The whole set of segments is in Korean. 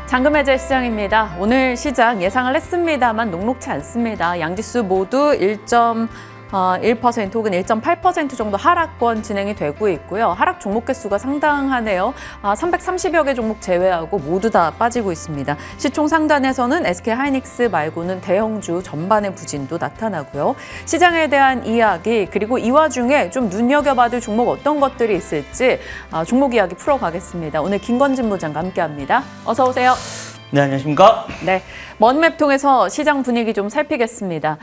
잔금해제 시장입니다. 오늘 시장 예상을 했습니다만 녹록치 않습니다. 양지수 모두 1% 혹은 1.8% 정도 하락권 진행이 되고 있고요. 하락 종목 개수가 상당하네요. 330여 개 종목 제외하고 모두 다 빠지고 있습니다. 시총 상단에서는 SK하이닉스 말고는 대형주 전반의 부진도 나타나고요. 시장에 대한 이야기 그리고 이 와중에 좀 눈여겨봐둘 종목 어떤 것들이 있을지 종목 이야기 풀어가겠습니다. 오늘 김건진 부장과 함께합니다. 어서 오세요. 네, 안녕하십니까? 네, 먼맵 통해서 시장 분위기 좀 살피겠습니다.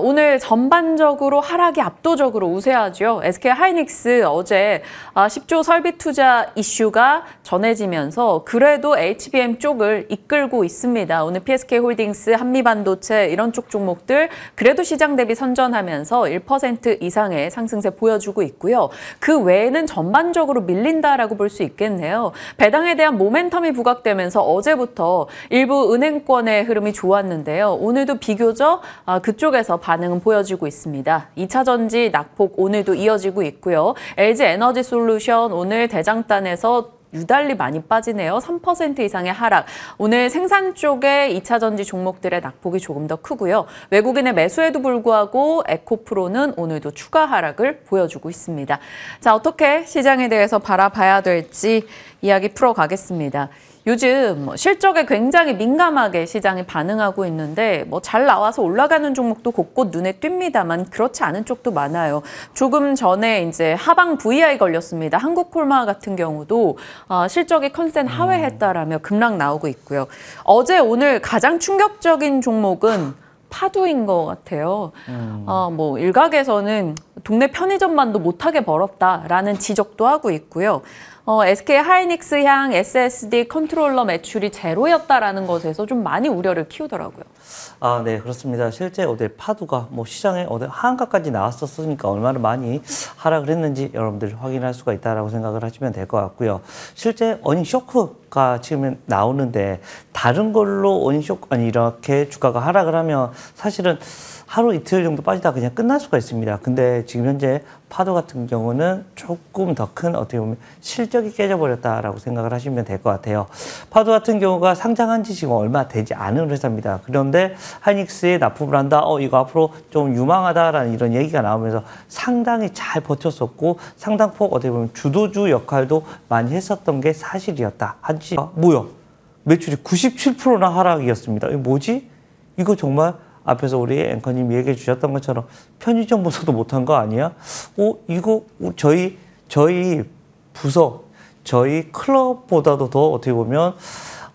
오늘 전반적으로 하락이 압도적으로 우세하죠. SK하이닉스 어제 10조 설비 투자 이슈가 전해지면서 그래도 HBM 쪽을 이끌고 있습니다. 오늘 PSK홀딩스, 한미반도체 이런 쪽 종목들 그래도 시장 대비 선전하면서 1% 이상의 상승세 보여주고 있고요. 그 외에는 전반적으로 밀린다라고 볼 수 있겠네요. 배당에 대한 모멘텀이 부각되면서 어제부터 일부 은행권의 흐름이 좋았는데요. 오늘도 비교적 그쪽에 반응은 보여지고 있습니다. 2차 전지 낙폭 오늘도 이어지고 있고요. LG에너지솔루션 오늘 대장단에서 유달리 많이 빠지네요. 3% 이상의 하락. 오늘 생산 쪽의 2차 전지 종목들의 낙폭이 조금 더 크고요. 외국인의 매수에도 불구하고 에코프로는 오늘도 추가 하락을 보여주고 있습니다. 자, 어떻게 시장에 대해서 바라봐야 될지 이야기 풀어가겠습니다. 요즘 실적에 굉장히 민감하게 시장이 반응하고 있는데 잘 나와서 올라가는 종목도 곳곳 눈에 띕니다만 그렇지 않은 쪽도 많아요. 조금 전에 이제 하방 VI 걸렸습니다. 한국콜마 같은 경우도 실적이 컨센 하회했다라며 급락 나오고 있고요. 어제 오늘 가장 충격적인 종목은 파두인 것 같아요. 일각에서는 동네 편의점만도 못하게 벌었다라는 지적도 하고 있고요. SK하이닉스향 SSD 컨트롤러 매출이 제로였다라는 것에서 좀 많이 우려를 키우더라고요. 네, 그렇습니다. 실제 어제 파두가 시장에 하한가까지 나왔었으니까 얼마나 많이 하락을 했는지 여러분들이 확인할 수가 있다라고 생각을 하시면 될 것 같고요. 실제 어닝 쇼크가 지금 나오는데 다른 걸로 어닝 쇼크 이렇게 주가가 하락을 하면 사실은 하루 이틀 정도 빠지다 그냥 끝날 수가 있습니다. 근데 지금 현재 파도 같은 경우는 조금 더 큰 어떻게 보면 실적이 깨져버렸다라고 생각을 하시면 될 것 같아요. 파도 같은 경우가 상장한 지 지금 얼마 되지 않은 회사입니다. 그런데 하이닉스에 납품을 한다. 이거 앞으로 좀 유망하다라는 이런 얘기가 나오면서 상당히 잘 버텼었고 상당폭 어떻게 보면 주도주 역할도 많이 했었던 게 사실이었다. 뭐야? 매출이 97%나 하락이었습니다. 이거 뭐지? 이거 정말 앞에서 우리 앵커님이 얘기해 주셨던 것처럼 편의점보다도 못한 거 아니야? 이거 저희 부서, 저희 클럽보다도 더 어떻게 보면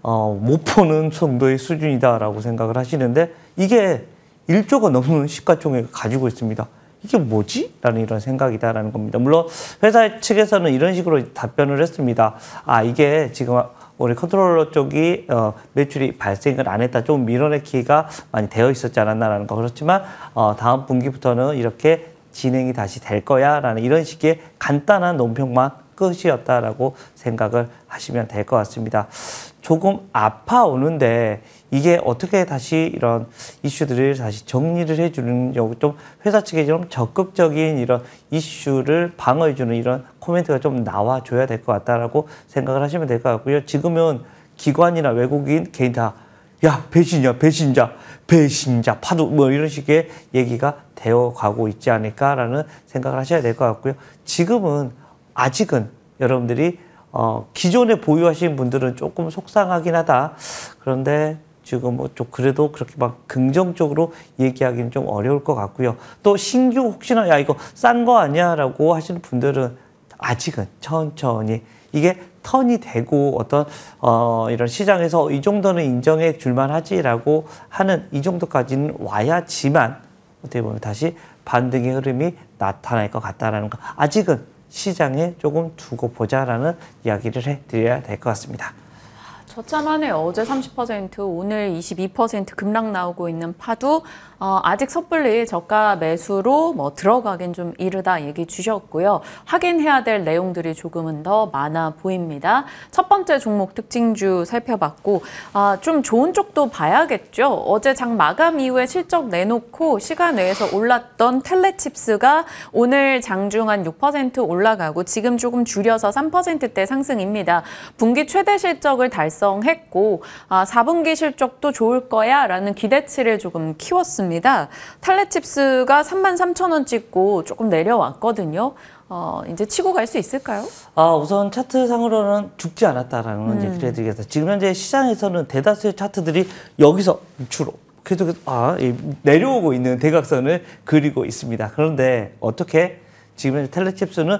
못 보는 정도의 수준이다라고 생각을 하시는데 이게 1조가 넘는 시가총액을 가지고 있습니다. 이게 뭐지? 라는 이런 생각이다라는 겁니다. 물론 회사 측에서는 이런 식으로 답변을 했습니다. 이게 지금 우리 컨트롤러 쪽이 매출이 발생을 안 했다. 좀 밀어넣기가 많이 되어 있었지 않았나라는 거. 그렇지만 다음 분기부터는 이렇게 진행이 다시 될 거야 라는 이런 식의 간단한 논평만 끝이었다라고 생각을 하시면 될 것 같습니다. 조금 아파오는데 이게 어떻게 다시 이런 이슈들을 다시 정리를 해주는 좀 회사 측에 좀 적극적인 이런 이슈를 방어해주는 이런 코멘트가 좀 나와줘야 될 것 같다라고 생각을 하시면 될 것 같고요. 지금은 기관이나 외국인 개인 다 야, 배신자 파도 이런 식의 얘기가 되어가고 있지 않을까라는 생각을 하셔야 될 것 같고요. 지금은 아직은 여러분들이 기존에 보유하신 분들은 조금 속상하긴 하다. 그런데 지금 좀 그래도 그렇게 막 긍정적으로 얘기하기는 좀 어려울 것 같고요. 또 신규 혹시나 야 이거 싼 거 아니야 라고 하시는 분들은 아직은 천천히 이게 턴이 되고 어떤 이런 시장에서 이 정도는 인정해 줄만 하지라고 하는 이 정도까지는 와야지만 어떻게 보면 다시 반등의 흐름이 나타날 것 같다라는 거. 아직은 시장에 조금 두고 보자라는 이야기를 해드려야 될 것 같습니다. 저참하네요. 어제 30%, 오늘 22% 급락 나오고 있는 파도. 아직 섣불리 저가 매수로 들어가긴 좀 이르다 얘기 주셨고요. 확인해야 될 내용들이 조금은 더 많아 보입니다. 첫 번째 종목 특징주 살펴봤고 좀 좋은 쪽도 봐야겠죠. 어제 장 마감 이후에 실적 내놓고 시간 내에서 올랐던 텔레칩스가 오늘 장중 한 6% 올라가고 지금 조금 줄여서 3%대 상승입니다. 분기 최대 실적을 달성 달성했고 4분기 실적도 좋을 거야 라는 기대치를 조금 키웠습니다. 탈레칩스가 33,000원 찍고 조금 내려왔거든요. 이제 치고 갈 수 있을까요? 우선 차트상으로는 죽지 않았다라는 건 이제 그래드리겠습니다. 지금 현재 시장에서는 대다수의 차트들이 여기서 주로 계속 내려오고 있는 대각선을 그리고 있습니다. 그런데 어떻게 지금 현재 텔레칩스는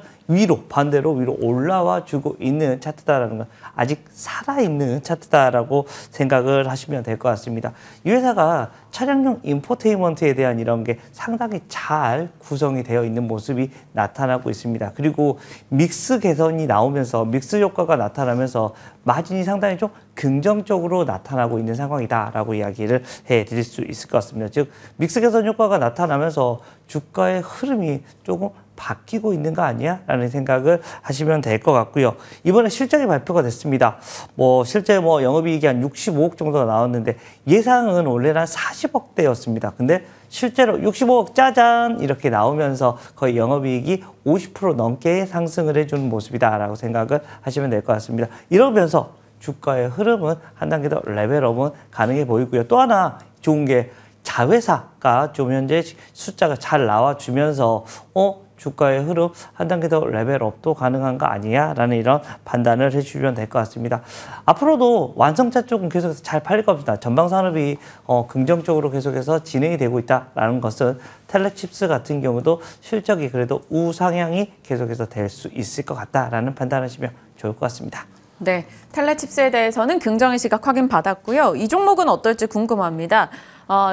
반대로 위로 올라와 주고 있는 차트다라는 건 아직 살아있는 차트다라고 생각을 하시면 될 것 같습니다. 이 회사가 차량용 인포테인먼트에 대한 이런 게 상당히 잘 구성이 되어 있는 모습이 나타나고 있습니다. 그리고 믹스 개선이 나오면서 믹스 효과가 나타나면서 마진이 상당히 좀 긍정적으로 나타나고 있는 상황이다라고 이야기를 해드릴 수 있을 것 같습니다. 즉 믹스 개선 효과가 나타나면서 주가의 흐름이 조금 바뀌고 있는 거 아니야? 라는 생각을 하시면 될 것 같고요. 이번에 실적이 발표가 됐습니다. 실제 영업이익이 한 65억 정도가 나왔는데 예상은 원래는 한 40억대였습니다. 근데 실제로 65억 짜잔 이렇게 나오면서 거의 영업이익이 50% 넘게 상승을 해주는 모습이다라고 생각을 하시면 될 것 같습니다. 이러면서 주가의 흐름은 한 단계 더 레벨업은 가능해 보이고요. 또 하나 좋은 게 자회사가 좀 현재 숫자가 잘 나와주면서 주가의 흐름 한 단계 더 레벨업도 가능한 거 아니야? 라는 이런 판단을 해주시면 될 것 같습니다. 앞으로도 완성차 쪽은 계속해서 잘 팔릴 겁니다. 전방산업이 긍정적으로 계속해서 진행이 되고 있다는 것은 텔레칩스 같은 경우도 실적이 그래도 우상향이 계속해서 될 수 있을 것 같다라는 판단하시면 좋을 것 같습니다. 네, 텔레칩스에 대해서는 긍정의 시각 확인받았고요. 이 종목은 어떨지 궁금합니다.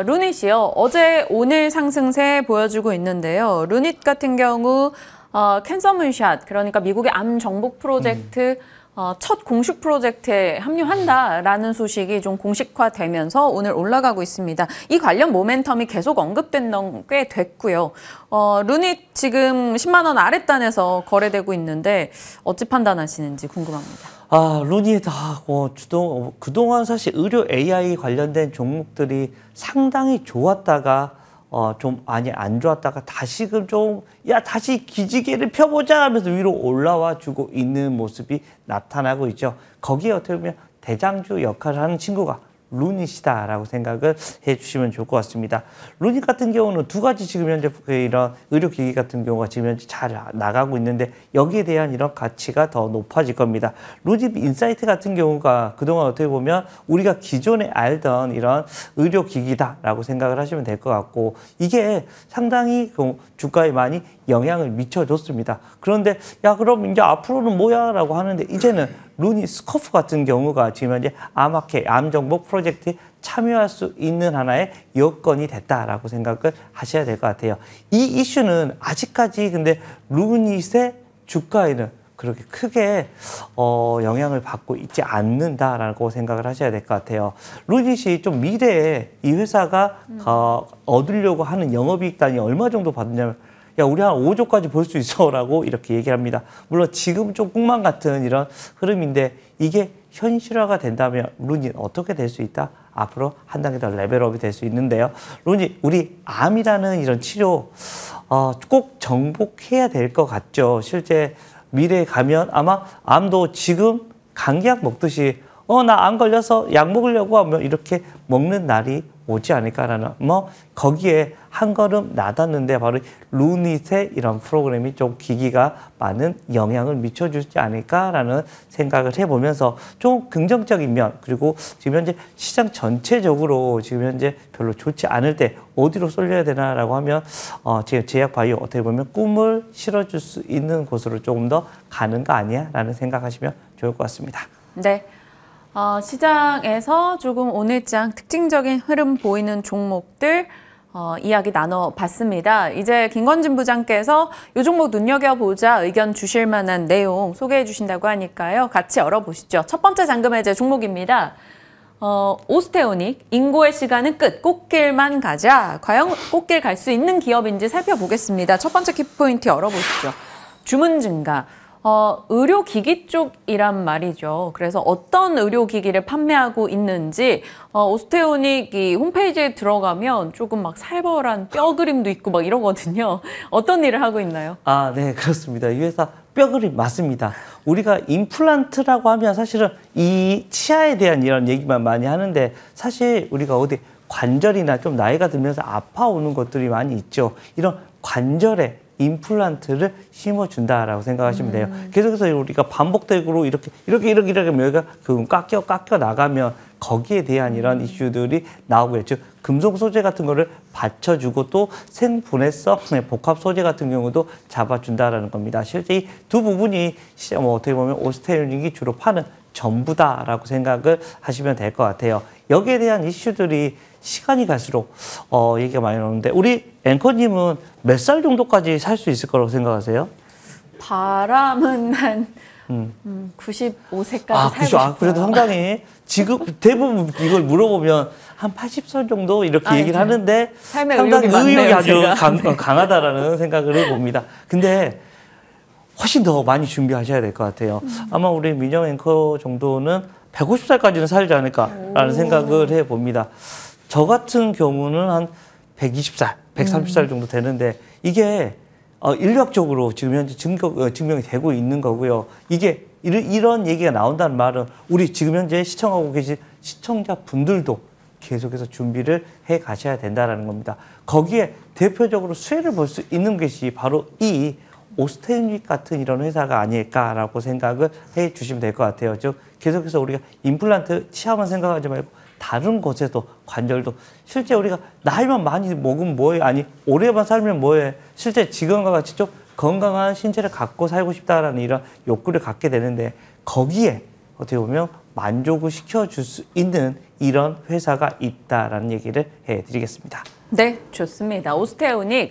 루닛이요. 어제 오늘 상승세 보여주고 있는데요. 루닛 같은 경우 캔서 문샷, 그러니까 미국의 암 정복 프로젝트 첫 공식 프로젝트에 합류한다라는 소식이 좀 공식화되면서 오늘 올라가고 있습니다. 이 관련 모멘텀이 계속 언급된 건 꽤 됐고요. 루닛 지금 10만 원 아랫단에서 거래되고 있는데 어찌 판단하시는지 궁금합니다. 루닛, 그동안 사실 의료 AI 관련된 종목들이 상당히 좋았다가 좀 많이 안 좋았다가 다시금 다시 기지개를 펴보자 하면서 위로 올라와 주고 있는 모습이 나타나고 있죠. 거기에 어떻게 보면 대장주 역할을 하는 친구가 루닛이다라고 생각을 해주시면 좋을 것 같습니다. 루닛 같은 경우는 두 가지 지금 현재 이런 의료기기 같은 경우가 지금 현재 잘 나가고 있는데 여기에 대한 이런 가치가 더 높아질 겁니다. 루닛 인사이트 같은 경우가 그동안 어떻게 보면 우리가 기존에 알던 이런 의료기기다라고 생각을 하시면 될 것 같고 이게 상당히 주가에 많이 영향을 미쳐줬습니다. 그런데 그럼 이제 앞으로는 뭐야? 라고 하는데 이제는 루닛 스코프 같은 경우가 지금 현재 암 정복 프로젝트에 참여할 수 있는 하나의 여건이 됐다라고 생각을 하셔야 될 것 같아요. 이 이슈는 아직까지 근데 루닛의 주가에는 그렇게 크게 영향을 받고 있지 않는다라고 생각을 하셔야 될 것 같아요. 루닛이 좀 미래에 이 회사가 얻으려고 하는 영업이익 단위 얼마 정도 받느냐면 우리 한 5조까지 볼 수 있어 라고 이렇게 얘기합니다. 물론 지금 좀 꿈만 같은 이런 흐름인데 이게 현실화가 된다면 루닛 어떻게 될 수 있다? 앞으로 한 단계 더 레벨업이 될 수 있는데요. 루닛, 우리 암이라는 이런 치료 꼭 정복해야 될 것 같죠. 실제 미래에 가면 아마 암도 지금 감기약 먹듯이 나 암 걸려서 약 먹으려고 하면 이렇게 먹는 날이 오지 않을까라는 거기에 한 걸음 나닿는데 바로 루닛의 이런 프로그램이 좀 기기가 많은 영향을 미쳐주지 않을까라는 생각을 해보면서 좀 긍정적인 면 그리고 지금 현재 시장 전체적으로 지금 현재 별로 좋지 않을 때 어디로 쏠려야 되나라고 하면 지금 제약바이오 어떻게 보면 꿈을 실어줄 수 있는 곳으로 조금 더 가는 거 아니야? 라는 생각하시면 좋을 것 같습니다. 네. 시장에서 조금 오늘장 특징적인 흐름 보이는 종목들 이야기 나눠봤습니다. 이제 김건진 부장께서 이 종목 눈여겨보자 의견 주실 만한 내용 소개해 주신다고 하니까요. 같이 열어보시죠. 첫 번째 잔금 해제 종목입니다. 오스테오닉, 인고의 시간은 끝, 꽃길만 가자. 과연 꽃길 갈 수 있는 기업인지 살펴보겠습니다. 첫 번째 키포인트 열어보시죠. 주문 증가. 의료기기 쪽이란 말이죠. 그래서 어떤 의료기기를 판매하고 있는지 오스테오닉 홈페이지에 들어가면 조금 막 살벌한 뼈 그림도 있고 막 이러거든요. 어떤 일을 하고 있나요? 아, 네, 그렇습니다. 이 회사 뼈그림 맞습니다. 우리가 임플란트라고 하면 사실은 이 치아에 대한 이런 얘기만 많이 하는데 사실 우리가 어디 관절이나 좀 나이가 들면서 아파오는 것들이 많이 있죠. 이런 관절에 임플란트를 심어준다라고 생각하시면 돼요. 계속해서 우리가 반복적으로 이렇게 여기가 깎여 나가면 거기에 대한 이런 이슈들이 나오고요. 즉 금속 소재 같은 거를 받쳐주고 또 생분해성 복합 소재 같은 경우도 잡아준다라는 겁니다. 실제 이 두 부분이 어떻게 보면 오스테오닉이 주로 파는 전부다라고 생각을 하시면 될 것 같아요. 여기에 대한 이슈들이 시간이 갈수록 얘기가 많이 나오는데 우리 앵커님은 몇 살 정도까지 살 수 있을 거라고 생각하세요? 바람은 한 95세까지 살고 싶어요. 그래도 상당히 지금 대부분 이걸 물어보면 한 80살 정도 이렇게 얘기를 하는데 삶의 상당히 의욕이 의욕이 많네요, 아주 강하다라는 생각을 해봅니다. 근데 훨씬 더 많이 준비하셔야 될 것 같아요. 아마 우리 민영 앵커 정도는 150살까지는 살지 않을까라는 생각을 해봅니다. 저 같은 경우는 한 120살, 130살 정도 되는데 이게 인류학적으로 지금 현재 증명이 되고 있는 거고요. 이게 이런 얘기가 나온다는 말은 우리 지금 현재 시청하고 계신 시청자분들도 계속해서 준비를 해 가셔야 된다는 겁니다. 거기에 대표적으로 수혜를 볼 수 있는 것이 바로 이 오스테오닉 같은 이런 회사가 아닐까라고 생각을 해 주시면 될 것 같아요. 즉 계속해서 우리가 임플란트 치아만 생각하지 말고 다른 곳에도 관절도 실제 우리가 나이만 많이 먹으면 뭐해? 아니 오래만 살면 뭐해? 실제 지금과 같이 좀 건강한 신체를 갖고 살고 싶다라는 이런 욕구를 갖게 되는데 거기에 어떻게 보면 만족을 시켜줄 수 있는 이런 회사가 있다라는 얘기를 해드리겠습니다. 네, 좋습니다. 오스테오닉.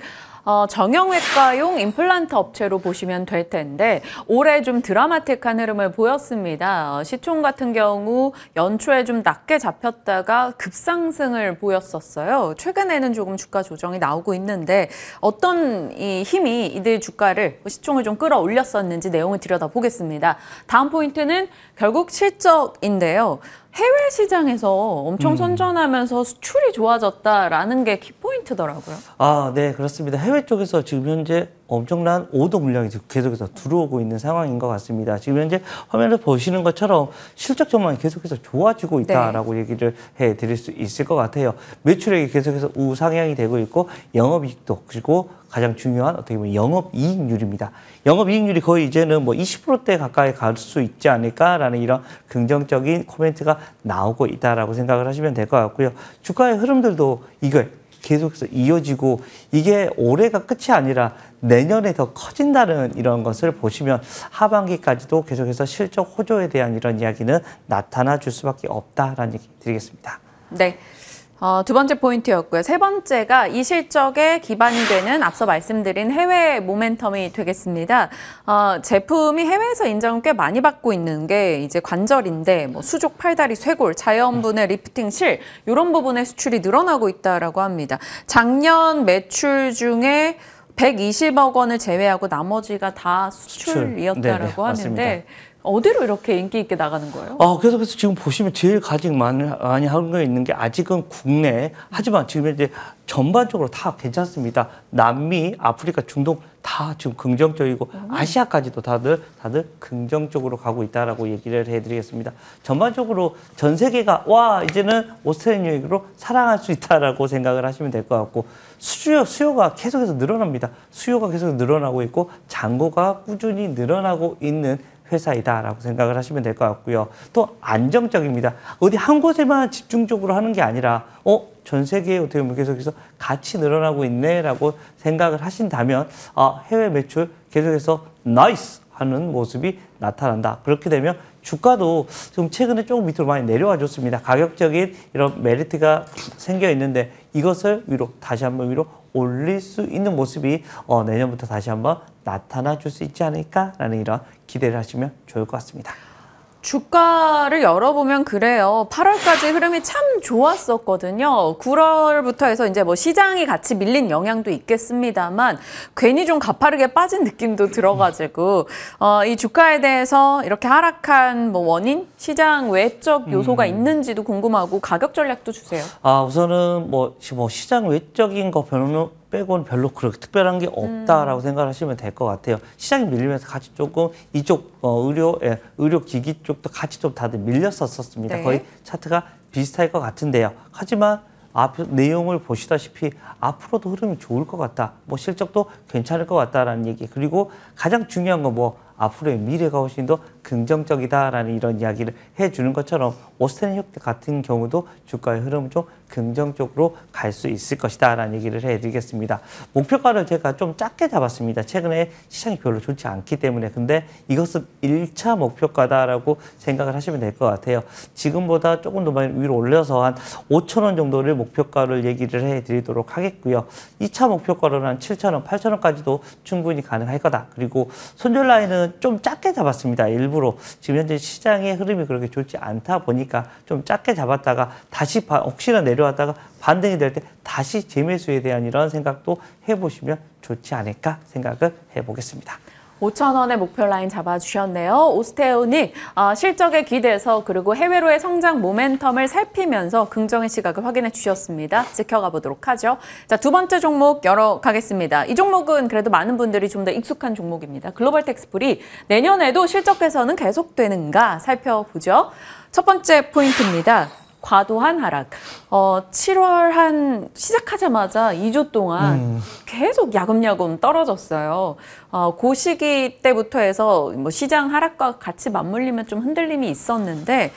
정형외과용 임플란트 업체로 보시면 될 텐데 올해 좀 드라마틱한 흐름을 보였습니다. 시총 같은 경우 연초에 좀 낮게 잡혔다가 급상승을 보였었어요. 최근에는 조금 주가 조정이 나오고 있는데 어떤 이 힘이 이들 주가를 시총을 좀 끌어올렸었는지 내용을 들여다보겠습니다. 다음 포인트는 결국 실적인데요. 해외 시장에서 엄청 선전하면서 수출이 좋아졌다라는 게 키포인트더라고요. 아, 네, 그렇습니다. 해외 쪽에서 지금 현재 엄청난 오더 물량이 계속해서 들어오고 있는 상황인 것 같습니다. 지금 현재 화면을 보시는 것처럼 실적 전망이 계속해서 좋아지고 있다라고 얘기를 해드릴 수 있을 것 같아요. 매출액이 계속해서 우상향이 되고 있고 영업이익도 그리고 가장 중요한 어떻게 보면 영업이익률입니다. 영업이익률이 거의 이제는 뭐 20%대 가까이 갈 수 있지 않을까라는 이런 긍정적인 코멘트가 나오고 있다라고 생각을 하시면 될 것 같고요. 주가의 흐름들도 이걸 계속해서 이어지고 이게 올해가 끝이 아니라 내년에 더 커진다는 이런 것을 보시면 하반기까지도 계속해서 실적 호조에 대한 이런 이야기는 나타나 줄 수밖에 없다라는 얘기 드리겠습니다. 네. 두 번째 포인트였고요. 세 번째가 이 실적에 기반이 되는 앞서 말씀드린 해외 모멘텀이 되겠습니다. 제품이 해외에서 인정을 꽤 많이 받고 있는 게 이제 관절인데 뭐 수족, 팔다리, 쇄골, 자연분해, 리프팅, 실 이런 부분의 수출이 늘어나고 있다라고 합니다. 작년 매출 중에 120억 원을 제외하고 나머지가 다 수출이었다라고 하는데 맞습니다. 어디로 이렇게 인기 있게 나가는 거예요? 계속해서 지금 보시면 제일 가장 많이 하는 거 있는 게 아직은 국내. 하지만 지금 이제 전반적으로 다 괜찮습니다. 남미, 아프리카, 중동 다 지금 긍정적이고 아시아까지도 다들 긍정적으로 가고 있다라고 얘기를 해드리겠습니다. 전반적으로 전 세계가 와 이제는 오스트레일리아로 사랑할 수 있다라고 생각을 하시면 될 것 같고 수요가 계속해서 늘어납니다. 수요가 계속 늘어나고 있고 잔고가 꾸준히 늘어나고 있는 회사이다라고 생각을 하시면 될 것 같고요. 또 안정적입니다. 어디 한 곳에만 집중적으로 하는 게 아니라 전 세계에 어떻게 보면 계속해서 같이 늘어나고 있네라고 생각을 하신다면 해외 매출 계속해서 나이스 하는 모습이 나타난다. 그렇게 되면 주가도 좀 최근에 조금 밑으로 많이 내려와 줬습니다. 가격적인 이런 메리트가 생겨 있는데 이것을 다시 한번 위로 올릴 수 있는 모습이 내년부터 다시 한번 나타나 줄 수 있지 않을까라는 이런 기대를 하시면 좋을 것 같습니다. 주가를 열어보면 그래요. 8월까지 흐름이 참 좋았었거든요. 9월부터 해서 이제 뭐 시장이 같이 밀린 영향도 있겠습니다만 괜히 좀 가파르게 빠진 느낌도 들어가지고 이 주가에 대해서 이렇게 하락한 뭐 원인, 시장 외적 요소가 있는지도 궁금하고 가격 전략도 주세요. 우선은 뭐 시장 외적인 거 빼고는 별로 그렇게 특별한 게 없다라고 생각하시면 될 것 같아요. 시장이 밀리면서 같이 조금 이쪽 의료기기 쪽도 같이 좀 다들 밀렸었습니다. 네. 거의 차트가 비슷할 것 같은데요. 하지만 앞 내용을 보시다시피 앞으로도 흐름이 좋을 것 같다. 뭐 실적도 괜찮을 것 같다라는 얘기. 그리고 가장 중요한 건 뭐 앞으로의 미래가 훨씬 더 긍정적이다라는 이런 이야기를 해주는 것처럼 오스트린 협회 같은 경우도 주가의 흐름은 좀 긍정적으로 갈 수 있을 것이다라는 얘기를 해드리겠습니다. 목표가를 제가 좀 작게 잡았습니다. 최근에 시장이 별로 좋지 않기 때문에. 근데 이것은 1차 목표가다라고 생각을 하시면 될 것 같아요. 지금보다 조금 더 많이 위로 올려서 한 5,000원 정도를 목표가를 얘기를 해드리도록 하겠고요. 2차 목표가로는 한 7,000원, 8,000원까지도 충분히 가능할 거다. 그리고 손절 라인은 좀 작게 잡았습니다. 일부러. 지금 현재 시장의 흐름이 그렇게 좋지 않다 보니까 좀 작게 잡았다가 다시 혹시나 내려왔다가 반등이 될 때 다시 재매수에 대한 이런 생각도 해보시면 좋지 않을까 생각을 해보겠습니다. 5,000원의 목표 라인 잡아주셨네요. 오스테오닉 실적에 기대서 그리고 해외로의 성장 모멘텀을 살피면서 긍정의 시각을 확인해 주셨습니다. 지켜가 보도록 하죠. 자, 두 번째 종목 열어가겠습니다. 이 종목은 그래도 많은 분들이 좀 더 익숙한 종목입니다. 글로벌 텍스프리 내년에도 실적 개선은 계속되는가 살펴보죠. 첫 번째 포인트입니다. 과도한 하락. 7월 한 시작하자마자 2주 동안 계속 야금야금 떨어졌어요. 그 시기 때부터 해서 뭐 시장 하락과 같이 맞물리면 좀 흔들림이 있었는데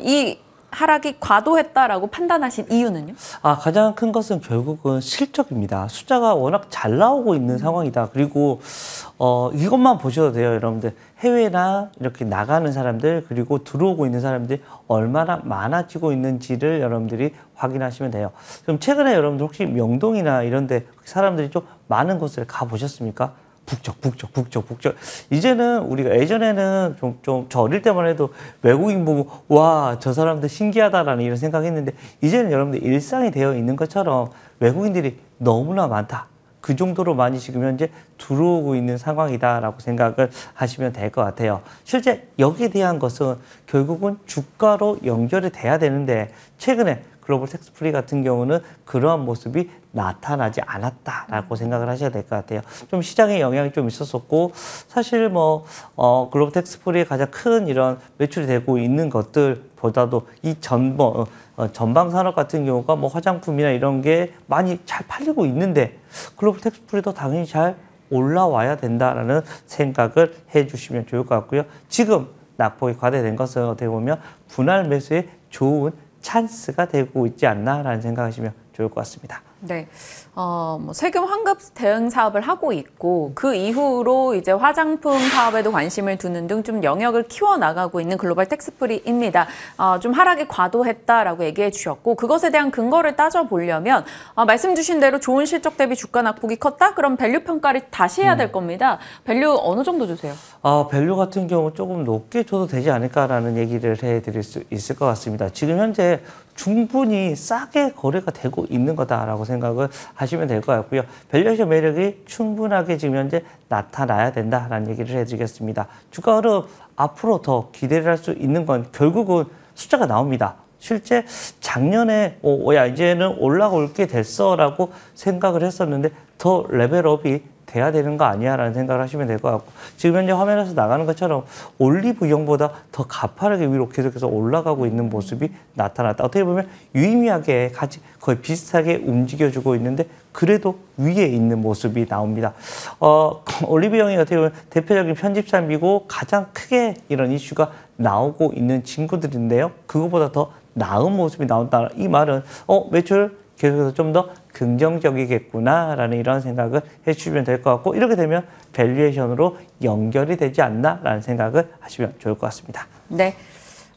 이 하락이 과도했다라고 판단하신 이유는요? 가장 큰 것은 결국은 실적입니다. 숫자가 워낙 잘 나오고 있는 상황이다. 그리고 이것만 보셔도 돼요, 여러분들. 해외나 이렇게 나가는 사람들 그리고 들어오고 있는 사람들이 얼마나 많아지고 있는지를 여러분들이 확인하시면 돼요. 그럼 최근에 여러분들 혹시 명동이나 이런 데 사람들이 좀 많은 곳을 가보셨습니까? 북적. 이제는 우리가 예전에는 저 어릴 때만 해도 외국인 보고 와, 저 사람들 신기하다라는 이런 생각했는데 이제는 여러분들 일상이 되어 있는 것처럼 외국인들이 너무나 많다. 그 정도로 많이 지금 현재 들어오고 있는 상황이다라고 생각을 하시면 될 것 같아요. 실제 여기에 대한 것은 결국은 주가로 연결이 돼야 되는데 최근에 글로벌 텍스프리 같은 경우는 그러한 모습이 나타나지 않았다라고 생각을 하셔야 될 것 같아요. 좀 시장에 영향이 좀 있었었고 사실 글로벌 텍스프리의 가장 큰 이런 매출이 되고 있는 것들보다도 이 전방 산업 같은 경우가 뭐 화장품이나 이런 게 많이 잘 팔리고 있는데 글로벌 텍스프리도 당연히 잘 올라와야 된다라는 생각을 해주시면 좋을 것 같고요. 지금 낙폭이 과대된 것은 어떻게 보면 분할 매수에 좋은 찬스가 되고 있지 않나라는 생각하시면 좋을 것 같습니다. 네. 세금 환급 대응 사업을 하고 있고 그 이후로 이제 화장품 사업에도 관심을 두는 등 좀 영역을 키워나가고 있는 글로벌 텍스프리입니다. 좀 하락이 과도했다라고 얘기해 주셨고 그것에 대한 근거를 따져보려면 말씀 주신 대로 좋은 실적 대비 주가 낙폭이 컸다? 그럼 밸류 평가를 다시 해야 될 겁니다. 밸류 어느 정도 주세요? 밸류 같은 경우 조금 높게 줘도 되지 않을까라는 얘기를 해드릴 수 있을 것 같습니다. 지금 현재 충분히 싸게 거래가 되고 있는 거다라고 생각을 하시면 될 것 같고요. 밸류에이션 매력이 충분하게 지금 현재 나타나야 된다라는 얘기를 해드리겠습니다. 주가 흐름 앞으로 더 기대를 할 수 있는 건 결국은 숫자가 나옵니다. 실제 작년에 이제는 올라올 게 됐어라고 생각을 했었는데 더 레벨업이 돼야 되는 거 아니야 라는 생각을 하시면 될 것 같고 지금 현재 화면에서 나가는 것처럼 올리브영보다 더 가파르게 위로 계속해서 올라가고 있는 모습이 나타났다. 어떻게 보면 유의미하게 같이 거의 비슷하게 움직여주고 있는데 그래도 위에 있는 모습이 나옵니다. 올리브영이 어떻게 보면 대표적인 편집샵이고 가장 크게 이런 이슈가 나오고 있는 친구들인데요. 그거보다 더 나은 모습이 나온다. 이 말은 매출 계속해서 좀 더 긍정적이겠구나라는 이런 생각을 해주시면 될 것 같고 이렇게 되면 밸류에이션으로 연결이 되지 않나라는 생각을 하시면 좋을 것 같습니다. 네.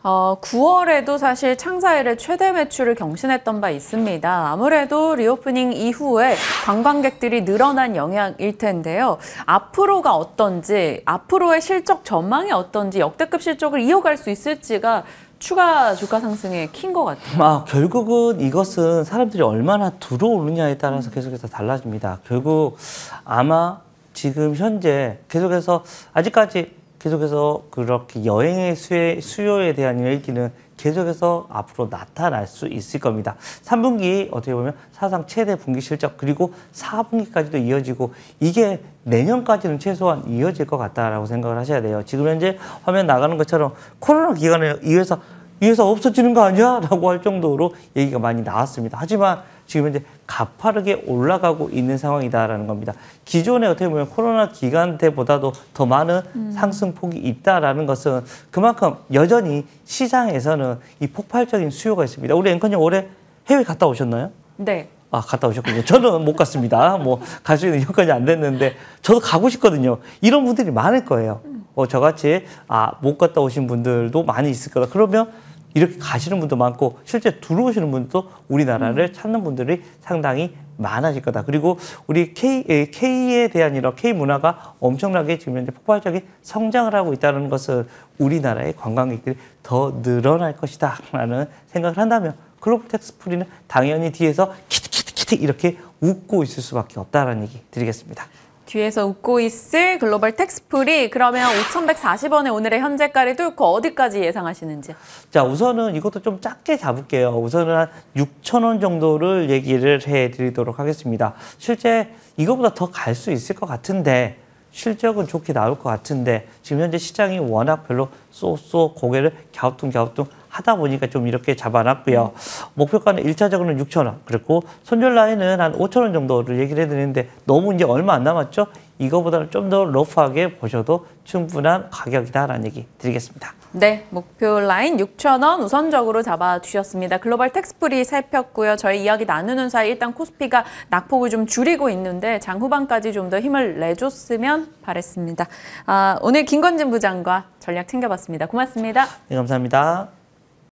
9월에도 사실 창사 이래 최대 매출을 경신했던 바 있습니다. 아무래도 리오프닝 이후에 관광객들이 늘어난 영향일 텐데요. 앞으로가 어떤지, 앞으로의 실적 전망이 어떤지, 역대급 실적을 이어갈 수 있을지가 추가 주가 상승의 키인 것 같아요. 결국은 이것은 사람들이 얼마나 들어오느냐에 따라서 계속해서 달라집니다. 결국 아마 지금 현재 계속해서 아직까지 계속해서 그렇게 여행의 수요에 대한 얘기는 계속해서 앞으로 나타날 수 있을 겁니다. 3분기 어떻게 보면 사상 최대 분기 실적 그리고 4분기까지도 이어지고 이게 내년까지는 최소한 이어질 것 같다라고 생각을 하셔야 돼요. 지금 현재 화면 나가는 것처럼 코로나 기간에 이 회사 없어지는 거 아니야? 라고 할 정도로 얘기가 많이 나왔습니다. 하지만 지금 현재 가파르게 올라가고 있는 상황이다라는 겁니다. 기존에 어떻게 보면 코로나 기간 때보다도 더 많은 상승폭이 있다라는 것은 그만큼 여전히 시장에서는 이 폭발적인 수요가 있습니다. 우리 앵커님 올해 해외 갔다 오셨나요? 네. 갔다 오셨군요. 저는 못 갔습니다. 갈 수 있는 여건이 안 됐는데 저도 가고 싶거든요. 이런 분들이 많을 거예요. 저같이 못 갔다 오신 분들도 많이 있을 거다. 그러면 이렇게 가시는 분도 많고 실제 들어오시는 분도 우리나라를 찾는 분들이 상당히 많아질 거다. 그리고 우리 K에 대한 이런 K 문화가 엄청나게 지금 현재 폭발적인 성장을 하고 있다는 것은 우리나라의 관광객들이 더 늘어날 것이다 라는 생각을 한다면 글로벌 텍스프리는 당연히 뒤에서 키트 이렇게 웃고 있을 수밖에 없다라는 얘기 드리겠습니다. 뒤에서 웃고 있을 글로벌 텍스프리, 그러면 5,140원에 오늘의 현재가를 뚫고 어디까지 예상하시는지? 자, 우선은 이것도 좀 작게 잡을게요. 우선은 한 6,000원 정도를 얘기를 해드리도록 하겠습니다. 실제 이거보다 더 갈 수 있을 것 같은데 실적은 좋게 나올 것 같은데 지금 현재 시장이 워낙 별로 쏘쏘 고개를 갸우뚱 하다 보니까 좀 이렇게 잡아놨고요. 목표가는 1차적으로는 6,000원, 그리고 손절 라인은 한 5,000원 정도를 얘기를 해드리는데 너무 이제 얼마 안 남았죠? 이거보다는 좀 더 러프하게 보셔도 충분한 가격이다라는 얘기 드리겠습니다. 네, 목표 라인 6,000원 우선적으로 잡아주셨습니다. 글로벌 텍스프리 살폈고요. 저희 이야기 나누는 사이 일단 코스피가 낙폭을 좀 줄이고 있는데 장후반까지 좀 더 힘을 내줬으면 바랬습니다. 오늘 김건진 부장과 전략 챙겨봤습니다. 고맙습니다. 네, 감사합니다.